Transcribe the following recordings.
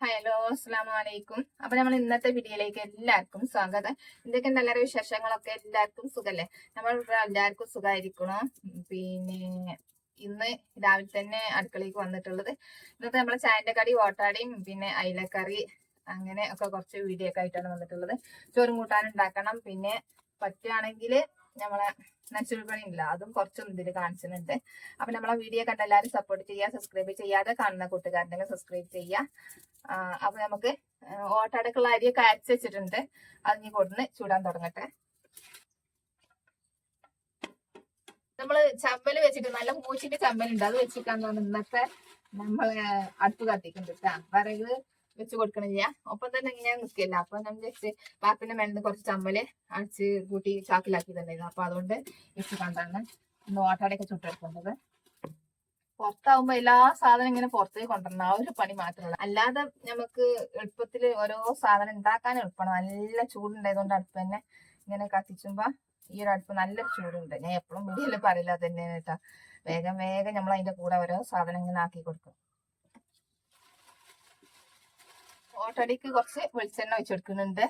Hello, അസ്സലാമു അലൈക്കും. അപ്പൊ നമ്മൾ ഇന്നത്തെ വീഡിയോയിലേക്ക് എല്ലാവർക്കും സ്വാഗതം. എന്തൊക്കെയുണ്ട് എല്ലാവരുടെ വിശേഷങ്ങളൊക്കെ? എല്ലാവർക്കും സുഖല്ലേ? നമ്മൾ എല്ലാവർക്കും സുഖമായിരിക്കണം. പിന്നെ ഇന്ന് രാവിലെ തന്നെ അടുക്കളയ്ക്ക് വന്നിട്ടുള്ളത് ഇന്നത്തെ നമ്മളെ ചായന്റെ കടി ഓട്ടാടയും പിന്നെ അയിലക്കറി അങ്ങനെ ഒക്കെ കുറച്ച് വീഡിയോ ഒക്കെ ആയിട്ടാണ് വന്നിട്ടുള്ളത്. ചോറും കൂട്ടാനും ഉണ്ടാക്കണം. പിന്നെ പറ്റുകയാണെങ്കിൽ നമ്മളെ നച്ചുപണി ഇല്ല അതും കുറച്ചൊന്നും ഇതിൽ കാണിച്ചിട്ടുണ്ട്. അപ്പൊ നമ്മളെ വീഡിയോ കണ്ട എല്ലാവരും സപ്പോർട്ട് ചെയ്യുക. സബ്സ്ക്രൈബ് ചെയ്യാതെ കാണുന്ന കൂട്ടുകാരുണ്ടെങ്കിൽ സബ്സ്ക്രൈബ് ചെയ്യുക. അപ്പൊ നമുക്ക് ഓട്ടടക്കുള്ള അരിയൊക്കെ അരച്ച് വെച്ചിട്ടുണ്ട്. അത് ഇനി കൊടുന്ന് ചൂടാൻ തുടങ്ങട്ടെ. നമ്മള് ചമ്മല് വെച്ചിട്ട് നല്ല മൂച്ചിന്റെ ചമ്മലുണ്ട്, അത് വെച്ചിട്ടാണ് ഇന്നത്തെ നമ്മള് അടുപ്പ് കത്തിക്കുന്നുണ്ട്. വിറക് വെച്ച് കൊടുക്കണില്ല, ഒപ്പം തന്നെ ഇങ്ങനെ നിൽക്കില്ല. അപ്പൊ നമ്മൾ വെച്ച് പാപ്പിന്റെ മേലിന്ന് കുറച്ച് ചമ്മല് അടിച്ച് കൂട്ടി ചാക്കിലാക്കിയിട്ടുണ്ടായിരുന്നു. അപ്പൊ അതുകൊണ്ട് വെച്ച് കണ്ടാണ് ഇന്ന് ഓട്ടടയൊക്കെ ചുട്ടെടുക്കേണ്ടത്. പുറത്താവുമ്പോ എല്ലാ സാധനം ഇങ്ങനെ പുറത്തേക്ക് കൊണ്ടുവരണം, ആ ഒരു പണി മാത്രമല്ല. അല്ലാതെ നമുക്ക് എളുപ്പത്തിൽ ഓരോ സാധനം ഉണ്ടാക്കാൻ എളുപ്പമാണ്. നല്ല ചൂടുണ്ടായതുകൊണ്ട് അടുപ്പ് തന്നെ ഇങ്ങനെ കത്തിച്ചുമ്പോ ഈ ഒരു അടുപ്പ് നല്ലൊരു ചൂടുണ്ട്. ഞാൻ എപ്പോഴും വീഡിയോയിൽ പറയില്ല, അത് തന്നെയാണ് കേട്ടോ. വേഗം വേഗം നമ്മൾ അതിന്റെ കൂടെ ഓരോ സാധനം ഇങ്ങനെ ആക്കി കൊടുക്കും. ഓട്ടടിക്ക് കുറച്ച് വെളിച്ചെണ്ണ ഒഴിച്ചെടുക്കുന്നുണ്ട്.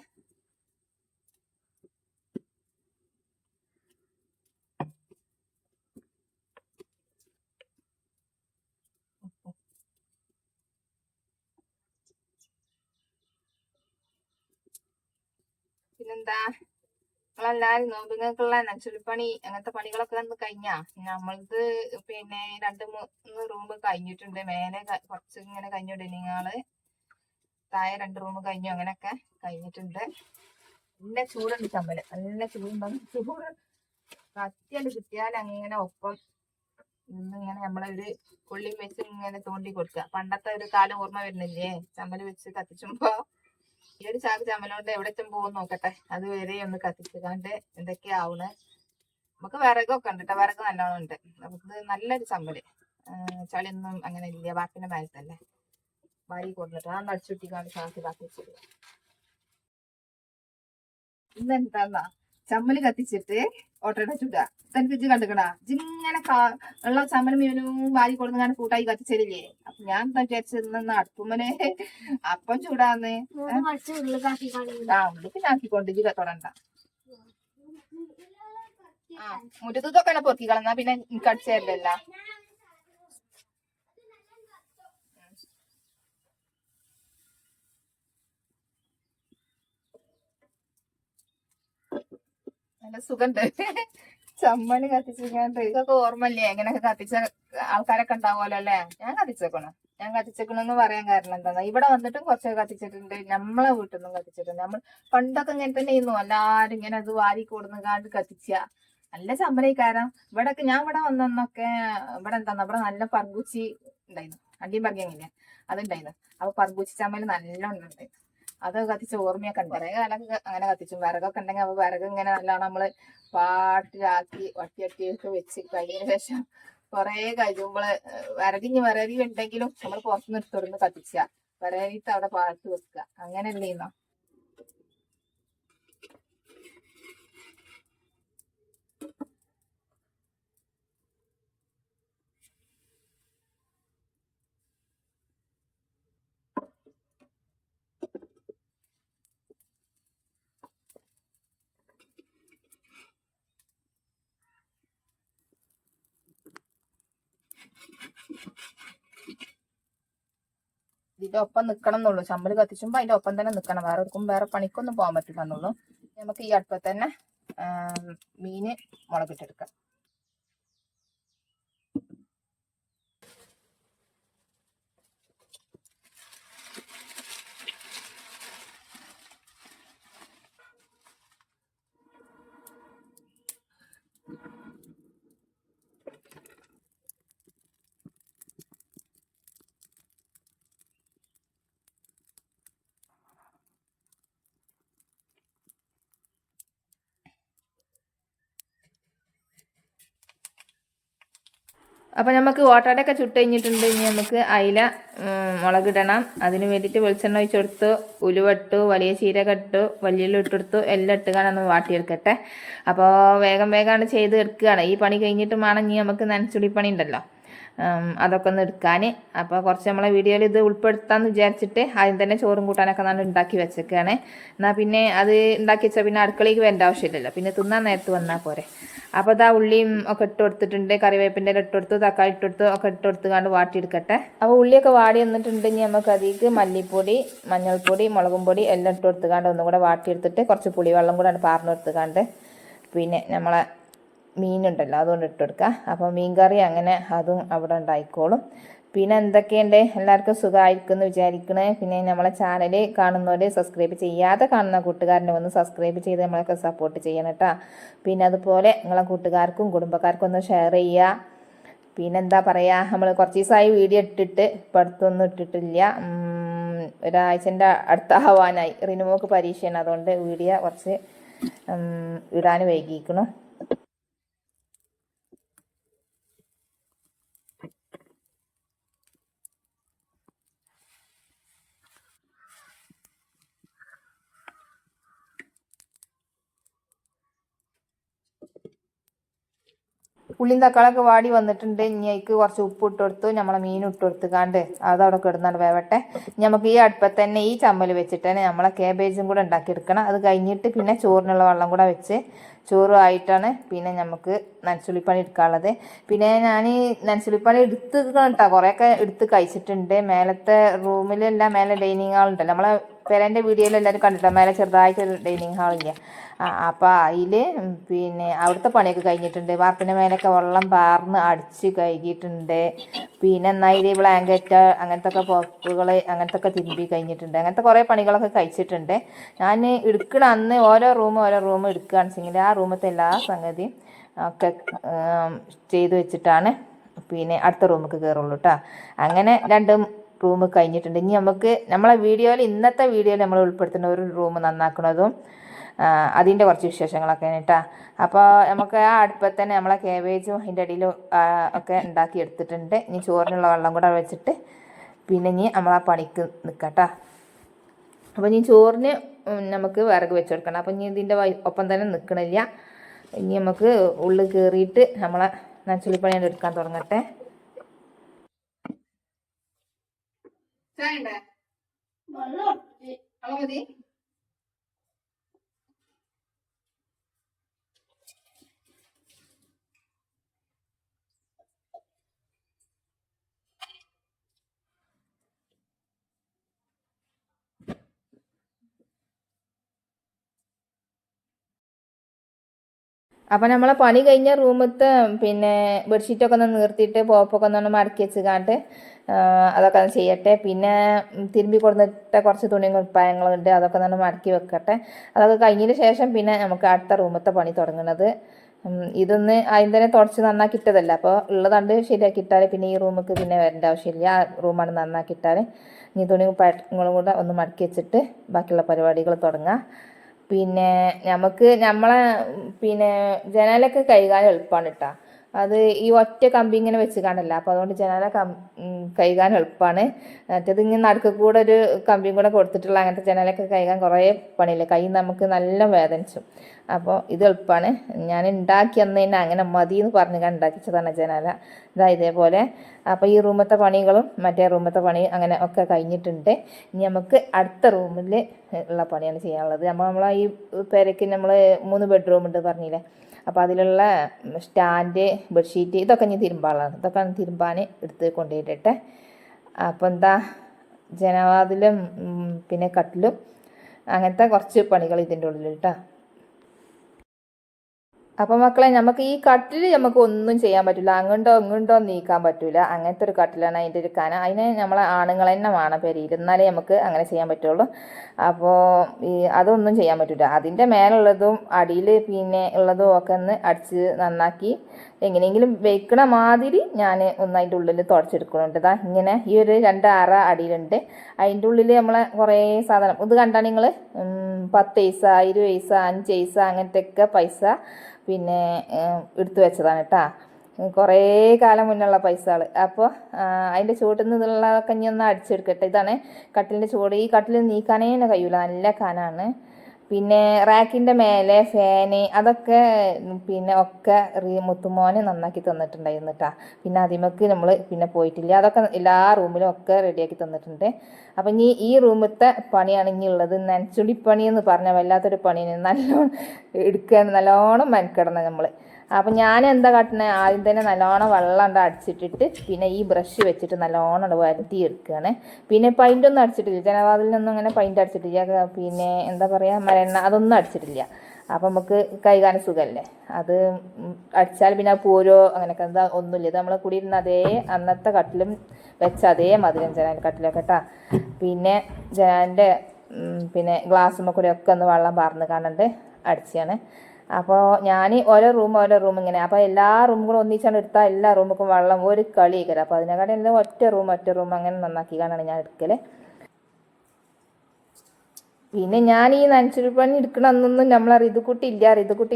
പിന്നെന്താ, നമ്മളെല്ലാരും നോമ്പുകൾക്കുള്ള നച്ചുളിപ്പണി അങ്ങനത്തെ പണികളൊക്കെ ഒന്ന് കഴിഞ്ഞാ നമ്മളത് പിന്നെ 2-3 റൂം കഴിഞ്ഞിട്ടുണ്ട്. മേലെ കുറച്ച് ഇങ്ങനെ കഴിഞ്ഞു, ഡെനിങ്ങള് താഴെ 2 റൂം കഴിഞ്ഞു, അങ്ങനെയൊക്കെ കഴിഞ്ഞിട്ടുണ്ട്. നല്ല ചൂടുണ്ട് ചമ്മല്, നല്ല ചൂടുണ്ടാവും. ചൂട് കത്തിയണ്ട് കിട്ടിയാൽ അങ്ങനെ ഒപ്പം ഇന്നിങ്ങനെ നമ്മളൊരു കൊള്ളി വെച്ച് ഇങ്ങനെ തോണ്ടി കൊടുക്കുക. പണ്ടത്തെ ഒരു കാലം ഓർമ്മ വരുന്നില്ലേ, ചമ്മല് വെച്ച് കത്തിച്ചുമ്പോ. ഈ ഒരു ചാക്ക് ചമ്മലോണ്ട് എവിടെത്തും പോകും നോക്കട്ടെ. അത് വരെ ഒന്ന് കത്തിച്ചുകാണ്ട് എന്തൊക്കെയാവണ്. നമുക്ക് വിറകൊക്കെ ഉണ്ട് കേട്ടോ, വിറക് നല്ലോണം ഉണ്ട്. നമുക്ക് നല്ലൊരു ചമ്മല്, ചളിയൊന്നും അങ്ങനെ ഇല്ല. ബാക്കിന്റെ മേലത്തല്ലേ വാരി കൊടുത്തിട്ട് ആ നടിച്ചുട്ടിക്കാണ്ട് ചാക്ക് ഇതാക്കി വെച്ചിട്ട് ഇന്നെന്താന്നാ ചമ്മല് കത്തിച്ചിട്ട് ഓട്ടോടെ ചുടുക. തനിക്ക് ഇജ്ജ് കണ്ടുക്കണാ, ഇങ്ങനെ ഉള്ള ചമ്മല് മീനും വാരി കൊടുങ്ങാണ്ട് കൂട്ടായി കത്തിച്ചലില്ലേ. അപ്പൊ ഞാൻ എന്താ വിചാരിച്ചിരുന്ന അടുപ്പുമ്മനെ അപ്പം ചൂടാന്ന്. ഉള്ളിക്ക് ഞാക്കിക്കൊണ്ട് ഇജ്ജ് തൊടണ്ട. മുറ്റത്തൊക്കെ പൊറുക്കി കളന്നാ പിന്നെ എനിക്ക് അടിച്ചു തരില്ലല്ലോ. നല്ല സുഖണ്ട് ചമ്മല് കത്തിച്ചിങ്ങാണ്ട്. ഇതൊക്കെ ഓർമ്മല്ലേ എങ്ങനെയൊക്കെ കത്തിച്ച ആൾക്കാരൊക്കെ ഉണ്ടാവുമല്ലോ അല്ലെ. ഞാൻ കത്തിച്ചേക്കണെന്ന് പറയാൻ കാരണം എന്താ, ഇവിടെ വന്നിട്ടും കുറച്ചൊക്കെ കത്തിച്ചിട്ടുണ്ട്, നമ്മളെ വീട്ടിൽ നിന്നും കത്തിച്ചിട്ടുണ്ട്. നമ്മൾ പണ്ടൊക്കെ ഇങ്ങനെ തന്നെ ചെയ്യുന്നു, എല്ലാരും ഇങ്ങനെ അത് വാരി കൊടുന്നുകാണ്ട് കത്തിച്ച നല്ല ചമ്മലക്കാരം. ഇവിടൊക്കെ ഞാൻ ഇവിടെ വന്നൊക്കെ ഇവിടെ എന്താ ഇവിടെ നല്ല പറമ്പൂച്ചി ഉണ്ടായിരുന്നു, അണ്ടിയും പറഞ്ഞിങ്ങനെ അതുണ്ടായിരുന്നു. അപ്പൊ പറമ്പൂച്ചി ചമ്മല് നല്ല ഉണ്ടായിരുന്നു. അത് കത്തിച്ച ഓർമ്മയൊക്കെ ഉണ്ട്. കുറെ കാലം അങ്ങനെ കത്തിച്ചു. വിറകൊക്കെ ഉണ്ടെങ്കിൽ അപ്പൊ വിറക് ഇങ്ങനെ നല്ലോണം നമ്മള് പാട്ടിലാക്കി വട്ടിയൊക്കെ വെച്ച് കഴിഞ്ഞതിന് ശേഷം കുറെ കഴിയുമ്പോള് വിറകി ഉണ്ടെങ്കിലും നമ്മൾ പുറത്തുനിന്ന് എടുത്തോടുന്ന് കത്തിച്ച വിറകിട്ട് അവിടെ പാട്ട് വെക്കുക, അങ്ങനെയല്ലേ ഇന്നോ. ഇതിന്റെ ഒപ്പം നിക്കണം എന്നുള്ളൂ. ചമ്മല് കത്തിച്ചുമ്പോ അതിന്റെ ഒപ്പം തന്നെ നിക്കണം, വേറെ എടുക്കും വേറെ പണിക്കൊന്നും പോകാൻ പറ്റില്ല എന്നുള്ളൂ. നമുക്ക് ഈ അടുപ്പത്ത് തന്നെ മീന് മുളകിട്ടെടുക്കാം. അപ്പം നമുക്ക് ഓട്ടാടയൊക്കെ ചുട്ട് കഴിഞ്ഞിട്ടുണ്ട്. ഇനി നമുക്ക് അയില മുളകിടണം. അതിന് വേണ്ടിയിട്ട് വെളിച്ചെണ്ണ ഒഴിച്ച് കൊടുത്തു, ഉലുവട്ടു, വലിയ ചീരക ഇട്ടു, വലിയുള്ളി ഇട്ടെടുത്തു, എല്ലാം ഇട്ടുകാണൊന്ന് വാട്ടിയെടുക്കട്ടെ. അപ്പോൾ വേഗം വേഗമാണ് ചെയ്ത് എടുക്കുകയാണ്. ഈ പണി കഴിഞ്ഞിട്ട് വേണം ഇനി നമുക്ക് നനച്ചുള്ളി പണി ഉണ്ടല്ലോ, അതൊക്കെ ഒന്ന് എടുക്കാൻ. അപ്പോൾ കുറച്ച് നമ്മളെ വീഡിയോയിൽ ഇത് ഉൾപ്പെടുത്താമെന്ന് വിചാരിച്ചിട്ട് ആദ്യം തന്നെ ചോറും കൂട്ടാനൊക്കെ നമ്മൾ ഉണ്ടാക്കി വെച്ചേക്കാണ്. എന്നാൽ പിന്നെ അത് ഉണ്ടാക്കി വെച്ചാൽ പിന്നെ അടുക്കളയ്ക്ക് വരേണ്ട ആവശ്യമില്ലല്ലോ, പിന്നെ തിന്നാൻ നേരത്ത് വന്നാൽ പോരെ. അപ്പോൾ ഇതാ ഉള്ളിയും ഒക്കെ ഇട്ട് കൊടുത്തിട്ടുണ്ട്, കറിവേപ്പിൻ്റെ ഇട്ട് കൊടുത്ത്, തക്കാളി ഇട്ട് കൊടുത്ത് ഒക്കെ ഇട്ട് കൊടുത്തുകൊണ്ട് വാട്ടിയെടുക്കട്ടെ. അപ്പോൾ ഉള്ളിയൊക്കെ വാടി വന്നിട്ടുണ്ടെങ്കിൽ നമുക്ക് അതിലേക്ക് മല്ലിപ്പൊടി, മഞ്ഞൾപ്പൊടി, മുളകും പൊടി എല്ലാം ഇട്ട് കൊടുത്തുകൊണ്ട് ഒന്നും കൂടെ വാട്ടിയെടുത്തിട്ട് കുറച്ച് പുളിവെള്ളം കൂടെ പാർന്ന് കൊടുത്തുകൊണ്ട് പിന്നെ നമ്മളെ മീനുണ്ടല്ലോ അതുകൊണ്ട് ഇട്ട് കൊടുക്കുക. അപ്പോൾ മീൻ കറി അങ്ങനെ അതും അവിടെ ഉണ്ടായിക്കോളും. പിന്നെ എന്തൊക്കെയുണ്ട്, എല്ലാവർക്കും സുഖമായിരിക്കും എന്ന് വിചാരിക്കണേ. പിന്നെ നമ്മളെ ചാനൽ കാണുന്നവർ സബ്സ്ക്രൈബ് ചെയ്യാതെ കാണുന്ന കൂട്ടുകാരനെ ഒന്ന് സബ്സ്ക്രൈബ് ചെയ്ത് നമ്മളൊക്കെ സപ്പോർട്ട് ചെയ്യണം കേട്ടോ. പിന്നെ അതുപോലെ നിങ്ങളെ കൂട്ടുകാർക്കും കുടുംബക്കാർക്കും ഒന്ന് ഷെയർ ചെയ്യുക. പിന്നെന്താ പറയുക, നമ്മൾ കുറച്ച് ദിവസമായി വീഡിയോ ഇട്ടിട്ട് ഇപ്പം അടുത്തൊന്നും ഇട്ടിട്ടില്ല. ഒരാഴ്ചൻ്റെ അടുത്താവാനായി. റിനുമോക്ക് പരീക്ഷയാണ്, അതുകൊണ്ട് വീഡിയോ കുറച്ച് ഇടാൻ വൈകിയിരിക്കണം. ഉള്ളിയും തക്കാളിയൊക്കെ വാടി വന്നിട്ടുണ്ട്. ഇനി അതിക്ക് കുറച്ച് ഉപ്പ് ഇട്ട് കൊടുത്തു, നമ്മളെ മീൻ ഇട്ട് കൊടുത്തുകാണ്ട് അതവിടെ കിടന്നാണ്ട് വേവട്ടെ. നമുക്ക് ഈ അടുപ്പത്ത് തന്നെ ഈ ചമ്മൽ വെച്ചിട്ട് തന്നെ നമ്മളെ കേബേജും കൂടെ ഉണ്ടാക്കിയെടുക്കണം. അത് കഴിഞ്ഞിട്ട് പിന്നെ ചോറിനുള്ള വെള്ളം കൂടെ വെച്ച് ചോറുമായിട്ടാണ് പിന്നെ നമുക്ക് നനച്ചുള്ളിപ്പണി എടുക്കാനുള്ളത്. പിന്നെ ഞാൻ നനച്ചുള്ളിപ്പണി എടുത്ത് കേട്ടോ, കുറേയൊക്കെ എടുത്ത് കഴിച്ചിട്ടുണ്ട്. മേലത്തെ റൂമിലെല്ലാം മേലെ ഡൈനിങ് ഹാൾ ഉണ്ടല്ലോ, നമ്മളെ പേരൻ്റെ വീഡിയോയിൽ എല്ലാവരും കണ്ടിട്ടോ, മേലെ ചെറുതായിട്ടൊരു ഡൈനിങ് ഹാളില്ല. അപ്പോൾ അതിൽ പിന്നെ അവിടുത്തെ പണിയൊക്കെ കഴിഞ്ഞിട്ടുണ്ട്. വാർപ്പിൻ്റെ മേലൊക്കെ വെള്ളം പാർന്ന് അടിച്ച് കഴുകിയിട്ടുണ്ട്. പിന്നെ എന്നാൽ ബ്ലാങ്കറ്റ് അങ്ങനത്തെ ഒക്കെ പുറപ്പുകൾ അങ്ങനത്തെ ഒക്കെ തിരുമ്പി കഴിഞ്ഞിട്ടുണ്ട്. അങ്ങനത്തെ കുറേ പണികളൊക്കെ കഴിച്ചിട്ടുണ്ട്. ഞാൻ എടുക്കണ അന്ന് ഓരോ റൂം എടുക്കുകയാണെന്ന് വെച്ചെങ്കിൽ ആ റൂമത്തെ എല്ലാ സംഗതിയും ഒക്കെ ചെയ്ത് വെച്ചിട്ടാണ് പിന്നെ അടുത്ത റൂമിലേക്ക് കയറുള്ളൂ കേട്ടോ. അങ്ങനെ രണ്ട് റൂം കഴിഞ്ഞിട്ടുണ്ട്. ഇനി നമുക്ക് നമ്മളെ വീഡിയോയിൽ ഇന്നത്തെ വീഡിയോയിൽ നമ്മൾ ഉൾപ്പെടുത്തുന്ന ഒരു റൂം നന്നാക്കുന്നതും അതിൻ്റെ കുറച്ച് വിശേഷങ്ങളൊക്കെ കേട്ടോ. അപ്പോൾ നമുക്ക് ആ അടുപ്പത്ത് തന്നെ നമ്മളെ കേബേജും അതിൻ്റെ അടിയിലും ഒക്കെ ഉണ്ടാക്കി എടുത്തിട്ടുണ്ട്. ഇനി ചോറിനുള്ള വെള്ളം കൂടെ വെച്ചിട്ട് പിന്നെ ഇനി നമ്മളാ പണിക്ക് നിൽക്കട്ടോ. അപ്പോൾ ഇനി ചോറിന് നമുക്ക് വിറക് വെച്ച് കൊടുക്കണം. അപ്പോൾ ഇനി ഇതിൻ്റെ ഒപ്പം തന്നെ നിൽക്കണില്ല. ഇനി നമുക്ക് ഉള്ളിൽ കയറിയിട്ട് നമ്മളെ നനച്ചുള്ളിപ്പണി എടുക്കാൻ തുടങ്ങട്ടെ. അപ്പം നമ്മളെ പണി കഴിഞ്ഞ റൂമത്തെ പിന്നെ ബെഡ്ഷീറ്റൊക്കെ ഒന്ന് നിർത്തിയിട്ട് പോപ്പൊക്കെ ഒന്ന് മടക്കി വെച്ചുകാണ്ട് അതൊക്കെ ഒന്ന് ചെയ്യട്ടെ. പിന്നെ തിരുമ്പി കൊടുത്തിട്ട കുറച്ച് തുണിയും കുപ്പായങ്ങളുണ്ട്, അതൊക്കെ ഒന്ന് മടക്കി വെക്കട്ടെ. അതൊക്കെ കഴിഞ്ഞതിന് ശേഷം പിന്നെ നമുക്ക് അടുത്ത റൂമത്തെ പണി തുടങ്ങുന്നത്. ഇതൊന്ന് അതിന് തന്നെ തുടച്ച് നന്നാക്കിയിട്ടതല്ല, അപ്പോൾ ഉള്ളതണ്ട് ശരിയാക്കിയിട്ടാൽ പിന്നെ ഈ റൂമിലേക്ക് പിന്നെ വരേണ്ട ആവശ്യമില്ല. ആ റൂമാണ് നന്നാക്കിയിട്ടാൽ ഇനി തുണി കുപ്പായങ്ങളും കൂടെ ഒന്ന് മടക്കി വെച്ചിട്ട് ബാക്കിയുള്ള പരിപാടികൾ തുടങ്ങാം. പിന്നെ നമുക്ക് നമ്മളെ പിന്നെ ജനാലൊക്കെ കഴുകാൻ എളുപ്പമാണ് കേട്ടോ. അത് ഈ ഒറ്റ കമ്പി ഇങ്ങനെ വെച്ച് കാണല്ല, അപ്പോൾ അതുകൊണ്ട് ജനാല കഴുകാൻ എളുപ്പമാണ്. മറ്റേത് ഇങ്ങനെ നടുക്ക് കൂടെ ഒരു കമ്പിയും കൂടെ കൊടുത്തിട്ടുള്ള അങ്ങനത്തെ ജനാലൊക്കെ കഴുകാൻ കുറേ പണിയില്ല, കൈ നമുക്ക് നല്ല വേദനിച്ചു. അപ്പോൾ ഇത് എളുപ്പമാണ്. ഞാൻ ഉണ്ടാക്കി അന്ന് തന്നെ അങ്ങനെ മതി എന്ന് പറഞ്ഞ് ഉണ്ടാക്കിച്ചതാണ് ജനാല. ഇതേപോലെ. അപ്പോൾ ഈ റൂമത്തെ പണികളും മറ്റേ റൂമത്തെ പണി അങ്ങനെ ഒക്കെ കഴിഞ്ഞിട്ടുണ്ട്. ഇനി നമുക്ക് അടുത്ത റൂമിൽ ഉള്ള പണിയാണ് ചെയ്യാനുള്ളത്. നമ്മളെ ഈ പെരയ്ക്ക് നമ്മൾ 3 ബെഡ്റൂം ഉണ്ട് പറഞ്ഞില്ലേ, അപ്പോൾ അതിലുള്ള സ്റ്റാൻഡ്, ബെഡ്ഷീറ്റ് ഇതൊക്കെ ഇനി തിരുമ്പാനുള്ളതാണ്. ഇതൊക്കെ തിരുമ്പാൻ എടുത്ത് കൊണ്ടുപോയിട്ടെ. അപ്പോൾ എന്താ ജനവാതിലും പിന്നെ കട്ടിലും അങ്ങനത്തെ കുറച്ച് പണികൾ ഇതിൻ്റെ ഉള്ളിൽ കേട്ടോ. അപ്പോൾ മക്കളെ, നമുക്ക് ഈ കട്ടിൽ നമുക്ക് ഒന്നും ചെയ്യാൻ പറ്റില്ല, അങ്ങോട്ടോ നീക്കാൻ പറ്റില്ല. അങ്ങനത്തെ ഒരു കട്ടിലാണ് അതിൻ്റെ ഒരു കന. അതിന് നമ്മളെ ആണുങ്ങൾ തന്നെ വേണം പെരയിൽ, എന്നാലേ നമുക്ക് അങ്ങനെ ചെയ്യാൻ പറ്റുള്ളൂ. അപ്പോൾ അതൊന്നും ചെയ്യാൻ പറ്റില്ല. അതിൻ്റെ മേലുള്ളതും അടിയിൽ പിന്നെ ഉള്ളതും ഒക്കെ ഒന്ന് അടിച്ച് നന്നാക്കി എങ്ങനെയെങ്കിലും വെക്കണ മാതിരി ഞാൻ ഒന്ന് അതിൻ്റെ ഉള്ളിൽ തുടച്ചെടുക്കുന്നുണ്ട്. ഇങ്ങനെ ഈ ഒരു 2 അറ അടിയിലുണ്ട്. അതിൻ്റെ ഉള്ളിൽ നമ്മളെ കുറേ സാധനം ഇത് കണ്ടാൽ നിങ്ങൾ 10 പൈസ, 20 പൈസ, 5 പൈസ അങ്ങനത്തെ ഒക്കെ പൈസ പിന്നെ എടുത്തു വെച്ചതാണ് കേട്ടോ. കുറേ കാലം മുന്നുള്ള പൈസകൾ. അപ്പോൾ അതിൻ്റെ ചുവട്ടിൽ നിന്നുള്ളതൊക്കെ ഇനി ഒന്ന് അടിച്ചെടുക്കട്ടെ. ഇതാണ് കട്ടിലിൻ്റെ ചുവട്. ഈ കട്ടിൽ നീക്കാനേ കഴിയൂല, നല്ല കനാണ്. പിന്നെ റാക്കിൻ്റെ മേലെ ഫാന് അതൊക്കെ പിന്നെ ഒക്കെ മുത്തുമോന് നന്നാക്കി തന്നിട്ടുണ്ടായിരുന്നു കേട്ടോ. പിന്നെ അതിമക്ക് നമ്മൾ പിന്നെ പോയിട്ടില്ല. അതൊക്കെ എല്ലാ റൂമിലും ഒക്കെ റെഡിയാക്കി തന്നിട്ടുണ്ട്. അപ്പം ഇനി ഈ റൂമിലത്തെ പണിയാണ് ഇനി ഉള്ളത്. നനച്ചുളിപ്പണി എന്ന് പറഞ്ഞാൽ വല്ലാത്തൊരു പണിയാണ്. നല്ലോണം എടുക്കുകയാണ്, നല്ലോണം മെനക്കെടണം നമ്മൾ. അപ്പം ഞാൻ എന്താ കാട്ടുന്നത്, ആദ്യം തന്നെ നല്ലോണം വെള്ളം ഉണ്ട് അടിച്ചിട്ടിട്ട് പിന്നെ ഈ ബ്രഷ് വെച്ചിട്ട് നല്ലോണം വരുത്തി എടുക്കുകയാണ്. പിന്നെ പെയിൻ്റൊന്നും അടിച്ചിട്ടില്ല, ജനവാതിലിനൊന്നും അങ്ങനെ പെയിൻ്റ് അടിച്ചിട്ടില്ല. പിന്നെ എന്താ പറയുക, മരെണ്ണ അതൊന്നും അടിച്ചിട്ടില്ല. അപ്പം നമുക്ക് കൈകാനും സുഖമല്ലേ. അത് അടിച്ചാൽ പിന്നെ പോരോ അങ്ങനെയൊക്കെ എന്താ ഒന്നുമില്ല. ഇത് നമ്മൾ കൂടിയിരുന്ന അതേ അന്നത്തെ കട്ടിലും വെച്ച അതേ മധുരം ജനാൻ്റെ കട്ടിലൊക്കെ കേട്ടോ. പിന്നെ ജനാൻ്റെ പിന്നെ ഗ്ലാസ്സുമ്മ കൂടെ ഒക്കെ ഒന്ന് വെള്ളം പാർന്ന് കാണണ്ട് അടിച്ചാണ്. അപ്പോൾ ഞാൻ ഓരോ റൂം ഇങ്ങനെ, അപ്പോൾ എല്ലാ റൂമും കൂടെ ഒന്നിച്ചാണ് എടുത്താൽ എല്ലാ റൂമുക്കും വെള്ളം ഒരു കളി കയറും. അപ്പോൾ അതിനെക്കാട്ടി എല്ലാം ഒറ്റ റൂം അങ്ങനെ നന്നാക്കി കാണാണ് ഞാൻ എടുക്കൽ. പിന്നെ ഞാൻ ഈ നനച്ചുളി പണി എടുക്കണമെന്നൊന്നും നമ്മളെ റിതുക്കുട്ടി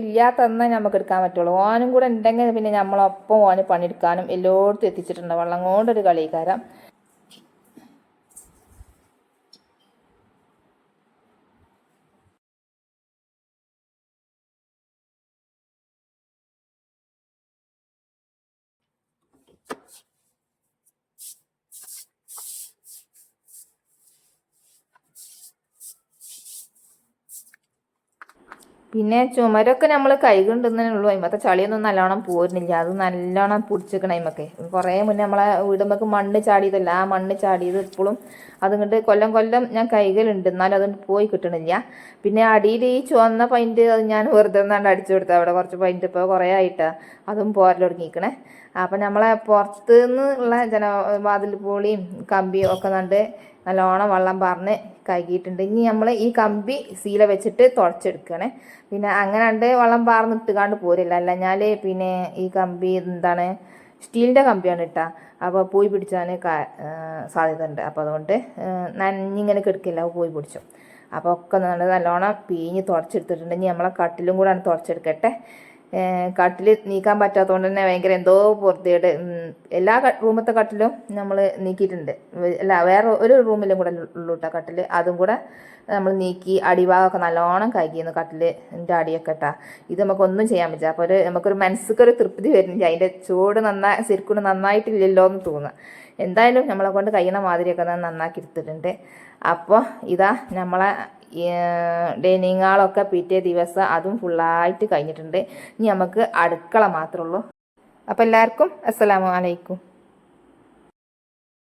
ഇല്ലാത്തന്നാൽ നമുക്ക് എടുക്കാൻ പറ്റുള്ളൂ. ഓനും കൂടെ ഉണ്ടെങ്കിൽ പിന്നെ നമ്മളൊപ്പം ഓന് പണിയെടുക്കാനും എല്ലായിടത്തും എത്തിച്ചിട്ടുണ്ട്. വെള്ളം കൊണ്ടൊരു കളിക്കാരം. പിന്നെ ചുമരൊക്കെ നമ്മൾ കൈകൊണ്ടുതന്നെ ഉള്ളൂ. അതിമത്തെ ചളിയൊന്നും നല്ലോണം പോരുന്നില്ല. അത് നല്ലോണം പിടിച്ചിരിക്കണം. അതിമൊക്കെ കുറേ മുന്നേ നമ്മളെ വീടുമ്പൊക്കെ മണ്ണ് ചാടിയതല്ല, ആ മണ്ണ് ചാടിയത് ഇപ്പോഴും അതുകൊണ്ട് കൊല്ലം ഞാൻ കൈകളുണ്ട്, എന്നാലും അത് പോയി കിട്ടണില്ല. പിന്നെ അടിയിൽ ഈ ചുവന്ന പൈൻറ്റ് അത് ഞാൻ വെറുതെ ഒന്നാണ്ട് അടിച്ചു കൊടുത്തത്. അവിടെ കുറച്ച് പൈൻറ്റ് ഇപ്പോൾ കുറേ ആയിട്ടാണ് അതും പോരലൊടുങ്ങിക്കണേ. അപ്പം നമ്മളെ പുറത്ത് നിന്നുള്ള വാതിൽ പോളിയും കമ്പിയും ഒക്കെ നണ്ട് നല്ലോണം വെള്ളം പാർന്ന് കഴുകിയിട്ടുണ്ട്. ഇനി നമ്മൾ ഈ കമ്പി സീല വെച്ചിട്ട് തുടച്ചെടുക്കണേ. പിന്നെ അങ്ങനെ ഉണ്ട് വെള്ളം പാർന്നിട്ടുകാണ്ട് പോരില്ല. അല്ല പിന്നെ ഈ കമ്പി എന്താണ് സ്റ്റീലിൻ്റെ കമ്പിയാണ് ഇട്ടാ. അപ്പോൾ പോയി പിടിച്ചാൽ സാധ്യത ഉണ്ട്. അപ്പോൾ അതുകൊണ്ട് നനഞ്ഞിങ്ങനെ കിടക്കില്ല, പോയി പിടിച്ചു. അപ്പോൾ ഒക്കെ നല്ലോണം പിഴിഞ്ഞ് തുടച്ചെടുത്തിട്ടുണ്ട്. ഇനി നമ്മളെ കട്ടിലും കൂടെ തുടച്ചെടുക്കട്ടെ. കട്ടിൽ നീക്കാൻ പറ്റാത്തതുകൊണ്ട് തന്നെ ഭയങ്കര എന്തോ പുറത്തേട്. എല്ലാ റൂമത്തെ കട്ടിലും നമ്മൾ നീക്കിയിട്ടുണ്ട്. അല്ല, വേറെ ഒരു റൂമിലും കൂടെ ഉള്ളൂ കേട്ടോ കട്ടിൽ. അതും കൂടെ നമ്മൾ നീക്കി അടിഭാഗമൊക്കെ നല്ലോണം കഴുകിയിരുന്നു കട്ടിലിൻ്റെ അടിയൊക്കെ ഇട്ടാ. ഇത് നമുക്കൊന്നും ചെയ്യാൻ പറ്റില്ല. അപ്പോൾ നമുക്കൊരു മനസ്സിക്കൊരു തൃപ്തി വരുന്നില്ല. അതിൻ്റെ ചൂട് ശരിക്കും നന്നായിട്ടില്ലല്ലോ എന്ന് തോന്നുക. എന്തായാലും നമ്മളെ കൊണ്ട് കഴിയുന്ന മാതിരിയൊക്കെ നന്നാക്കി എടുത്തിട്ടുണ്ട്. അപ്പോൾ ഇതാ നമ്മളെ ഡൈനിങ് ഹാളൊക്കെ പിറ്റേ ദിവസം അതും ഫുള്ളായിട്ട് കഴിഞ്ഞിട്ടുണ്ട്. ഇനി നമുക്ക് അടുക്കള മാത്രമേ ഉള്ളൂ. അപ്പോൾ എല്ലാവർക്കും അസ്സലാമു അലൈക്കും.